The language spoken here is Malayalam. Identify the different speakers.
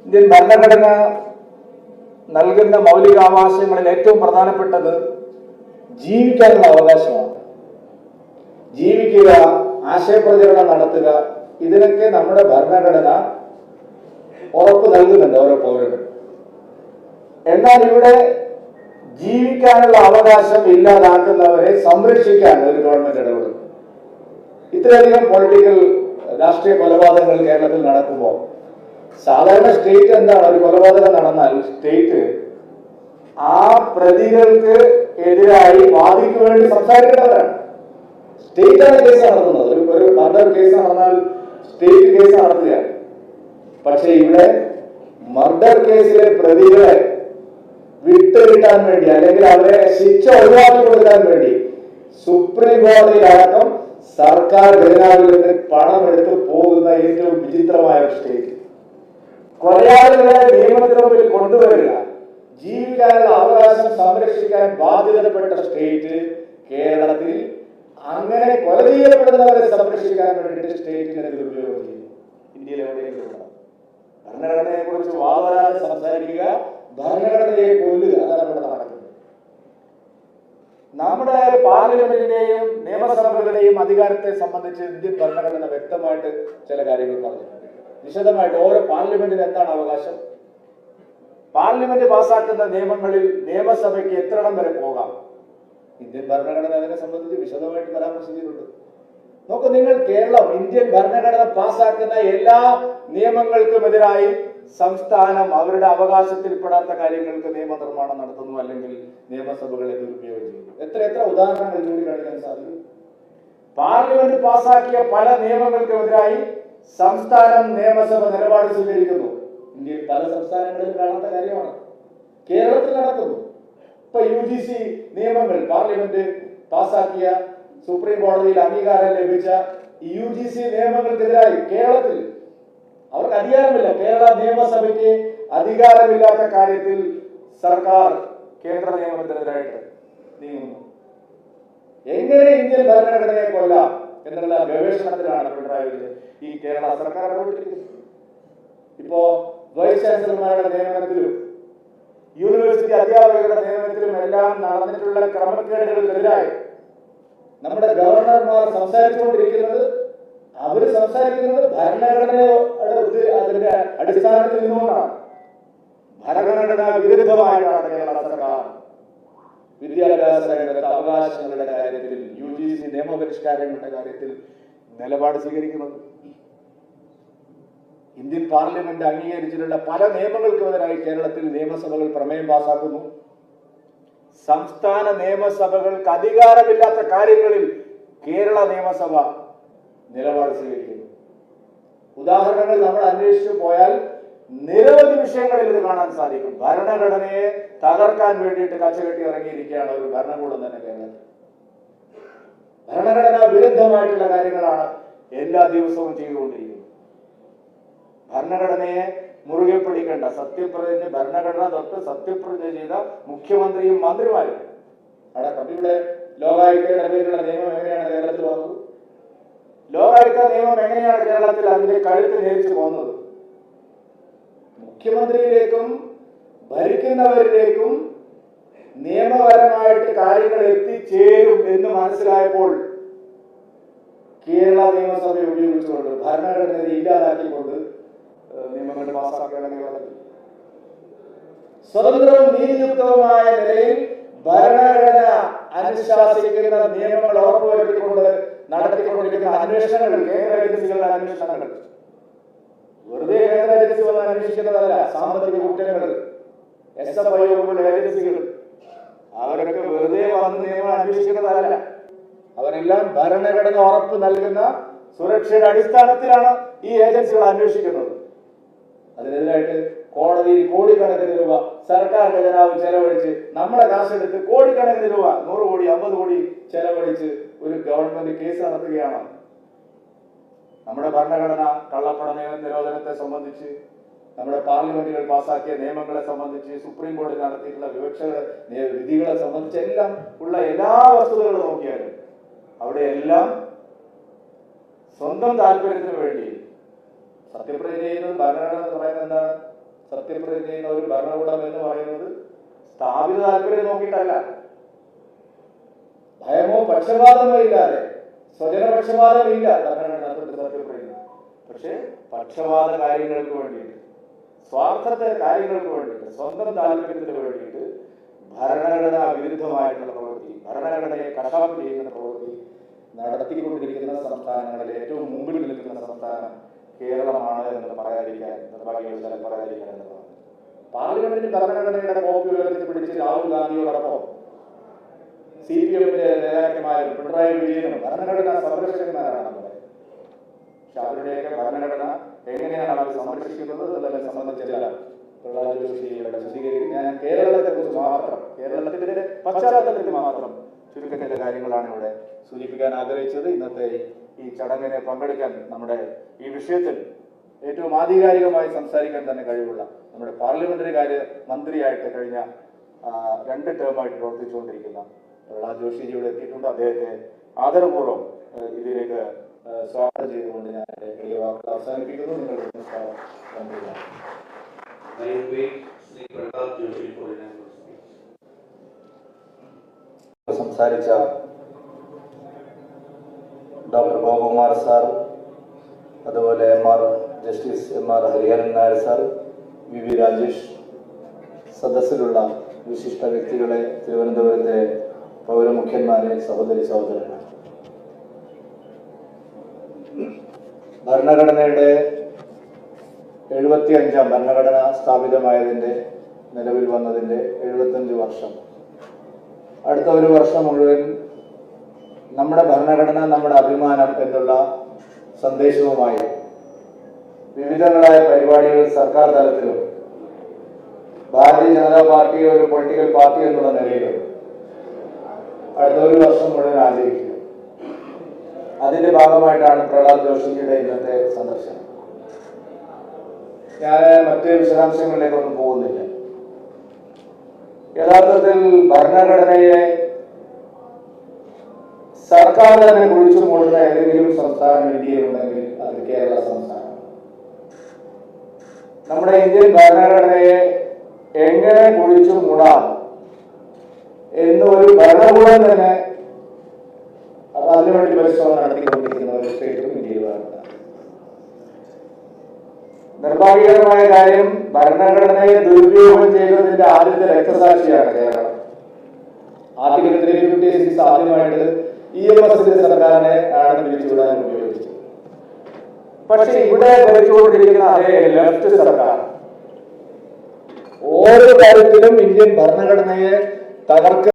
Speaker 1: ഇന്ത്യൻ ഭരണഘടന നൽകുന്ന മൗലികാവകാശങ്ങളിൽ ഏറ്റവും പ്രധാനപ്പെട്ടത് ജീവിക്കാനുള്ള അവകാശമാണ്. ജീവിക്കുക, ആശയപ്രചരണം നടത്തുക, ഇതിനൊക്കെ നമ്മുടെ ഭരണഘടന ഉറപ്പ് നൽകുന്നുണ്ട് ഓരോ പൗരനും. എന്നാൽ ഇവിടെ ജീവിക്കാനുള്ള അവകാശം ഇല്ലാതാക്കുന്നവരെ സംരക്ഷിക്കാൻ ഒരു ഗവൺമെന്റ് ഇടപെടും. ഇത്രയധികം പൊളിറ്റിക്കൽ രാഷ്ട്രീയ കൊലപാതകങ്ങൾ കേരളത്തിൽ നടക്കുമ്പോൾ സാധാരണ സ്റ്റേറ്റ് എന്താണ്? ഒരു കൊലപാതകം നടന്നാൽ സ്റ്റേറ്റ് ആ പ്രതികൾക്ക് എതിരായി വാദിക്ക് വേണ്ടി സംസാരിക്കേണ്ടവരാണ്. സ്റ്റേറ്റാണ് കേസ് നടത്തുന്നത്. ഒരു മർഡർ കേസ് നടന്നാൽ സ്റ്റേറ്റ് കേസ് നടത്തുകയാണ്. പക്ഷെ ഇവിടെ മർഡർ കേസിലെ പ്രതികളെ വിട്ടുകിട്ടാൻ വേണ്ടി അല്ലെങ്കിൽ അവരെ ശിക്ഷ ഒഴിവാക്കി കൊടുക്കാൻ വേണ്ടി സുപ്രീം കോടതിയിലടക്കം സർക്കാർ ഖജനാവിൽ നിന്ന് പണം എടുത്ത് പോകുന്ന ഏറ്റവും വിചിത്രമായ ഒരു സ്റ്റേറ്റ്. കൊലയാളികളെ നിയമത്തിന് മുമ്പിൽ കൊണ്ടുവരിക, ജീവിക്കാനുള്ള അവകാശം സംരക്ഷിക്കാൻ ബാധ്യതപ്പെട്ട സ്റ്റേറ്റ് കേരളത്തിൽ അങ്ങനെ കൊല ചെയ്യപ്പെടുന്നവരെ സംരക്ഷിക്കാൻ വേണ്ടിയിട്ട് സ്റ്റേറ്റിനെ ദുരുപയോഗം ചെയ്യും. ഇന്ത്യയിൽ എവിടെയെങ്കിലും ഭരണഘടനയെ കുറിച്ച് വാദരാതെ സംസാരിക്കുക, ഭരണഘടനയെ കൊല്ലുക, അതാണ് ഇവിടെ നടക്കുന്നത്. നമ്മുടെ പാർലമെന്റിന്റെയും നിയമസഭകളുടെയും അധികാരത്തെ സംബന്ധിച്ച് ഇന്ത്യൻ ഭരണഘടന വ്യക്തമായിട്ട് ചില കാര്യങ്ങൾ പറഞ്ഞു. വിശദമായിട്ട് ഓരോ പാർലമെന്റിന് എന്താണ് അവകാശം, പാർലമെന്റ് പാസാക്കുന്ന നിയമങ്ങളിൽ നിയമസഭയ്ക്ക് എത്രണ്ണം വരെ പോകാം, ഇന്ത്യൻ ഭരണഘടന അതിനെ സംബന്ധിച്ച് വിശദമായിട്ട് പരാമർശിച്ചിട്ടുണ്ട്. നോക്കൂ, നിങ്ങൾ കേരളം ഇന്ത്യൻ ഭരണഘടന പാസാക്കുന്ന എല്ലാ നിയമങ്ങൾക്കുമെതിരായി സംസ്ഥാനം അവരുടെ അവകാശത്തിൽപ്പെടാത്ത കാര്യങ്ങൾക്ക് നിയമനിർമ്മാണം നടത്തുന്നു, അല്ലെങ്കിൽ നിയമസഭകളെ ദുരുപയോഗം ചെയ്യുന്നു. എത്ര ഉദാഹരണങ്ങൾ ചൂണ്ടിക്കാണിക്കാൻ സാധിക്കും? പാർലമെന്റ് പാസാക്കിയ പല നിയമങ്ങൾക്കുമെതിരായി സംസ്ഥാനം നിയമസഭ നിലപാട് സ്വീകരിക്കുന്നു. ഇന്ത്യയിൽ പല സംസ്ഥാനങ്ങളിലും കാണാത്ത കാര്യമാണ്, കേരളത്തിൽ നടക്കുന്നു. ഇപ്പൊ UGC നിയമങ്ങൾ പാർലമെന്റ് പാസാക്കിയ, സുപ്രീം കോടതിയിൽ അംഗീകാരം ലഭിച്ച UGC നിയമങ്ങൾക്കെതിരായി കേരളത്തിൽ അവർക്ക് അധികാരമില്ല. കേരള നിയമസഭയ്ക്ക് അധികാരമില്ലാത്ത കാര്യത്തിൽ സർക്കാർ കേന്ദ്ര നിയമത്തിനെതിരായിട്ട് നീങ്ങുന്നു. എങ്ങനെ ഇന്ത്യൻ ഭരണഘടനയെ കൊല്ലാം എന്നുള്ള ഗവേഷണത്തിലാണ് പിണറായി വിജയൻ ഈ കേരള സർക്കാർ ഇടപെട്ടിരിക്കുന്നത്. ഇപ്പോ വൈസ് ചാൻസലർമാരുടെ നിയമനത്തിലും യൂണിവേഴ്സിറ്റി അധ്യാപകരുടെ നിയമനത്തിലും എല്ലാം നടന്നിട്ടുള്ള ക്രമക്കേടുകൾക്കെതിരായി നമ്മുടെ ഗവർണർമാർ സംസാരിച്ചുകൊണ്ടിരിക്കുന്നത്, അവർ സംസാരിക്കുന്നത് ഭരണഘടനയുടെ അതിന്റെ അടിസ്ഥാനത്തിൽ നിന്നുകൊണ്ടാണ്. ഭരണഘടന വിരുദ്ധമായിട്ടാണ് കേരള സർക്കാർ വിദ്യാഭ്യാസ രംഗത്ത് അവകാശങ്ങളുടെ കാര്യത്തിൽ, UGC നിയമപരിഷ്കാരങ്ങളുടെ കാര്യത്തിൽ നിലപാട് സ്വീകരിക്കുന്നത്. ഇന്ത്യൻ പാർലമെന്റ് അംഗീകരിച്ചിട്ടുള്ള പല നിയമങ്ങൾക്കുമെതിരായി കേരളത്തിൽ നിയമസഭകൾ പ്രമേയം പാസാക്കുന്നു. സംസ്ഥാന നിയമസഭകൾക്ക് അധികാരമില്ലാത്ത കാര്യങ്ങളിൽ കേരള നിയമസഭ നിലപാട് സ്വീകരിക്കുന്നു. ഉദാഹരണങ്ങൾ നമ്മൾ അന്വേഷിച്ചു പോയാൽ നിരവധി വിഷയങ്ങളിൽ ഇത് കാണാൻ സാധിക്കും. ഭരണഘടനയെ തകർക്കാൻ വേണ്ടിയിട്ട് കച്ചകെട്ടി ഇറങ്ങിയിരിക്കുകയാണ് ഒരു ഭരണകൂടം തന്നെ കേരളത്തിൽ. ഭരണഘടന വിരുദ്ധമായിട്ടുള്ള കാര്യങ്ങളാണ് എല്ലാ ദിവസവും ചെയ്തുകൊണ്ടിരിക്കുന്നത്. ഭരണഘടനയെ മുറുകെ പിടിക്കേണ്ട, സത്യപ്രതിജ്ഞ, ഭരണഘടന തൊട്ട് സത്യപ്രതിജ്ഞ ചെയ്ത മുഖ്യമന്ത്രിയും മന്ത്രിമാരും അടക്കം. ഇവിടെ ലോകായുക്തയുടെ പേരിലുള്ള നിയമം എങ്ങനെയാണ് കേരളത്തിൽ വന്നത്? ലോകായുക്ത നിയമം എങ്ങനെയാണ് കേരളത്തിൽ അതിന്റെ കഴുത്ത് നേരിച്ചു പോകുന്നത്? മുഖ്യമന്ത്രിയിലേക്കും ഭരിക്കുന്നവരിലേക്കും നിയമപരമായിട്ട് കാര്യങ്ങൾ എത്തിച്ചേരും എന്ന് മനസ്സിലായപ്പോൾ കേരള നിയമസഭ ഉപയോഗിച്ചുകൊണ്ട് ഭരണഘടനയെ ഇല്ലാതാക്കിക്കൊണ്ട് നിയമങ്ങൾ പാസ്സാക്കുകയാണ് കേരളത്തിൽ. സ്വതന്ത്രവും നീതിയുക്തവുമായ നിലയിൽ ഭരണഘടന അനുശാസിക്കുന്ന നിയമങ്ങൾ ഉറപ്പുവരുത്തിക്കൊണ്ട് നടത്തിക്കൊണ്ടിരിക്കുന്ന അന്വേഷണങ്ങൾ, കേന്ദ്ര ഏജൻസികളുടെ അന്വേഷണങ്ങൾ വെറുതെ കേന്ദ്ര ഏജൻസി വന്ന് അന്വേഷിക്കുന്നതല്ല. സാമ്പത്തിക കുറ്റങ്ങൾ, SFI പോലുള്ള ഏജൻസികൾ അവരൊക്കെ വെറുതെ വന്ന് നിയമം അന്വേഷിക്കുന്നതല്ല. അവരെല്ലാം ഭരണഘടന ഉറപ്പ് നൽകുന്ന സുരക്ഷയുടെ അടിസ്ഥാനത്തിലാണ് ഈ ഏജൻസികൾ അന്വേഷിക്കുന്നത്. അതിനെതിരായിട്ട് കോടതിയിൽ കോടിക്കണക്കിന് രൂപ സർക്കാർ ഖജനാവ് ചെലവഴിച്ച്, നമ്മുടെ കാശെടുത്ത് കോടിക്കണക്കിന് രൂപ, 100 കോടി 50 കോടി ചെലവഴിച്ച് ഒരു ഗവൺമെന്റ് കേസ് നടത്തുകയാണ്. നമ്മുടെ ഭരണഘടന കള്ളപ്പണ നിരോധനത്തെ സംബന്ധിച്ച്, നമ്മുടെ പാർലമെന്റുകൾ പാസാക്കിയ നിയമങ്ങളെ സംബന്ധിച്ച്, സുപ്രീം കോടതി നടത്തിയിട്ടുള്ള വിധികളെ സംബന്ധിച്ച് എല്ലാം ഉള്ള എല്ലാ വസ്തുതകളും നോക്കിയാലും അവിടെയെല്ലാം സ്വന്തം താല്പര്യത്തിന് വേണ്ടി സത്യപ്രതിജ്ഞ ചെയ്യുന്നത് ഭരണഘടന എന്ന് പറയുന്നത് എന്താണ്? സത്യപ്രതിജ്ഞ ചെയ്യുന്ന ഒരു ഭരണകൂടം എന്ന് പറയുന്നത് സ്ഥാപിത താല്പര്യം നോക്കിയിട്ടല്ല, ഭയമോ പക്ഷപാതമോ ഇല്ലാതെ, സ്വജനപക്ഷപാതമില്ല ഭരണഘടന സത്യപ്രതിജ്ഞ. പക്ഷെ പക്ഷപാത കാര്യങ്ങൾക്ക് വേണ്ടിയിട്ട്, സ്വാർത്ഥത്തെ കാര്യങ്ങൾക്ക് വേണ്ടിയിട്ട്, സ്വന്തം താല്പര്യത്തിന് വേണ്ടിയിട്ട് ഭരണഘടനാ വിരുദ്ധമായിട്ടുള്ള പ്രവൃത്തി, ഭരണഘടനയെ കശാപ്പ് ചെയ്യുന്ന പ്രവൃത്തി നടത്തിക്കൊണ്ടിരിക്കുന്ന സംസ്ഥാനങ്ങളിൽ ഏറ്റവും മുമ്പിൽ നിൽക്കുന്ന സംസ്ഥാനം കേരളമാണ് എന്ന് പറയാതിരിക്കാൻ നിർഭാഗ്യവശാൽ പറയാതിരിക്കാൻ എന്നതാണ്. പാർലമെന്റിൽ ഭരണഘടനയുടെ കോപ്പി ഉയർത്തി പിടിച്ച് രാഹുൽ ഗാന്ധിയോടൊപ്പം CPM-ന്റെ നേതാക്കന്മാരും പിണറായി വിജയനും ഭരണഘടനാ സംരക്ഷകന്മാരാണ് നമ്മുടെ. പക്ഷെ അവരുടെയൊക്കെ ഭരണഘടന എങ്ങനെയാണ് അവർ സംരക്ഷിക്കുന്നത് എന്നതിനെ സംബന്ധിച്ചല്ല പ്രഹ്ലാദ് ജോഷിയുടെ വിശദീകരിക്കും. ഞാൻ കേരളത്തെ കുറിച്ച് മാത്രം, കേരളത്തിന്റെ പശ്ചാത്തലത്തിൽ മാത്രം ചുരുക്കത്തിലെ കാര്യങ്ങളാണ് ഇവിടെ സൂചിപ്പിക്കാൻ ആഗ്രഹിച്ചത്. ഇന്നത്തെ ഈ ചടങ്ങിനെ പങ്കെടുക്കാൻ നമ്മുടെ ഈ വിഷയത്തിൽ ഏറ്റവും ആധികാരികമായി സംസാരിക്കാൻ തന്നെ കഴിവുള്ള നമ്മുടെ പാർലമെന്ററി കാര്യ മന്ത്രിയായിട്ട് കഴിഞ്ഞ 2 ടേമായിട്ട് പ്രവർത്തിച്ചുകൊണ്ടിരിക്കുന്ന പ്രഹ്ലാദ് ജോഷിജി ഇവിടെ എത്തിയിട്ടുണ്ട്. അദ്ദേഹത്തെ ആദരപൂർവ്വം ഇതിലേക്ക് സ്വാഗതം ചെയ്തുകൊണ്ട് ഞാൻ എളിയ വാക്കുകൾ അവസാനിപ്പിക്കുന്നു. നിങ്ങളുടെ സംസാരിച്ച ഡോക്ടർ ഗോപകുമാർ സാർ, അതുപോലെ justice MR Hariharan Nair sir, VV Rajesh, സദസ്സിലുള്ള വിശിഷ്ട വ്യക്തികളെ, തിരുവനന്തപുരത്തെ പൗരമുഖ്യന്മാരെ, സഹോദരി സഹോദരന്മാർ, ഭരണഘടനയുടെ 75ാം ഭരണഘടന സ്ഥാപിതമായതിൻ്റെ, നിലവിൽ വന്നതിൻ്റെ 75 വർഷം. അടുത്ത ഒരു വർഷം മുഴുവൻ നമ്മുടെ ഭരണഘടന നമ്മുടെ അഭിമാനം എന്നുള്ള സന്ദേശവുമായി വിവിധങ്ങളായ പരിപാടികൾ സർക്കാർ തലത്തിലും ഭാരതീയ ജനതാ പാർട്ടി ഒരു പൊളിറ്റിക്കൽ പാർട്ടി എന്നുള്ള നിലയിലും അടുത്ത ഒരു വർഷം മുഴുവൻ ആചരിക്കുക. അതിന്റെ ഭാഗമായിട്ടാണ് പ്രഹ്ലാദ് ജോഷിജിയുടെ ഇന്നത്തെ സന്ദർശനം. ഞാൻ മറ്റ് വിശദാംശങ്ങളിലേക്കൊന്നും പോകുന്നില്ല. യഥാർത്ഥത്തിൽ ഭരണഘടനയെ സർക്കാർ തന്നെ കുഴിച്ചു മൂടുന്ന ഏതെങ്കിലും സംസ്ഥാനം ഇന്ത്യയിലുണ്ടെങ്കിൽ അത് കേരള സംസ്ഥാനം. നമ്മുടെ ഇന്ത്യൻ ഭരണഘടനയെ എങ്ങനെ കുഴിച്ചു മൂടാം എന്നൊരു ഭരണകൂടം തന്നെ അതിനുവേണ്ടി പരിശ്രമം നടത്തിക്കൊണ്ടിരിക്കുന്ന ഒരു സ്റ്റേറ്റും ഇന്ത്യയിലാണ്. നിർഭാഗ്യകരമായ കാര്യം, ഭരണഘടനയെ ദുരുപയോഗം ചെയ്തതിന്റെ ആദ്യത്തെ രക്തസാക്ഷിയാണ് കേരളം. ആർട്ടിക്കിൾ 356 ആദ്യമായിട്ട് EMS സർക്കാരിനെ ആണ് പിരിച്ചുവിടാൻ ഉപയോഗിച്ചത്. പക്ഷെ ഇവിടെ ഭരിച്ചുകൊണ്ടിരിക്കുന്ന അതേ ലെഫ്റ്റ് സർക്കാർ ഓരോ കാര്യത്തിലും ഇന്ത്യൻ ഭരണഘടനയെ തകർക്കുക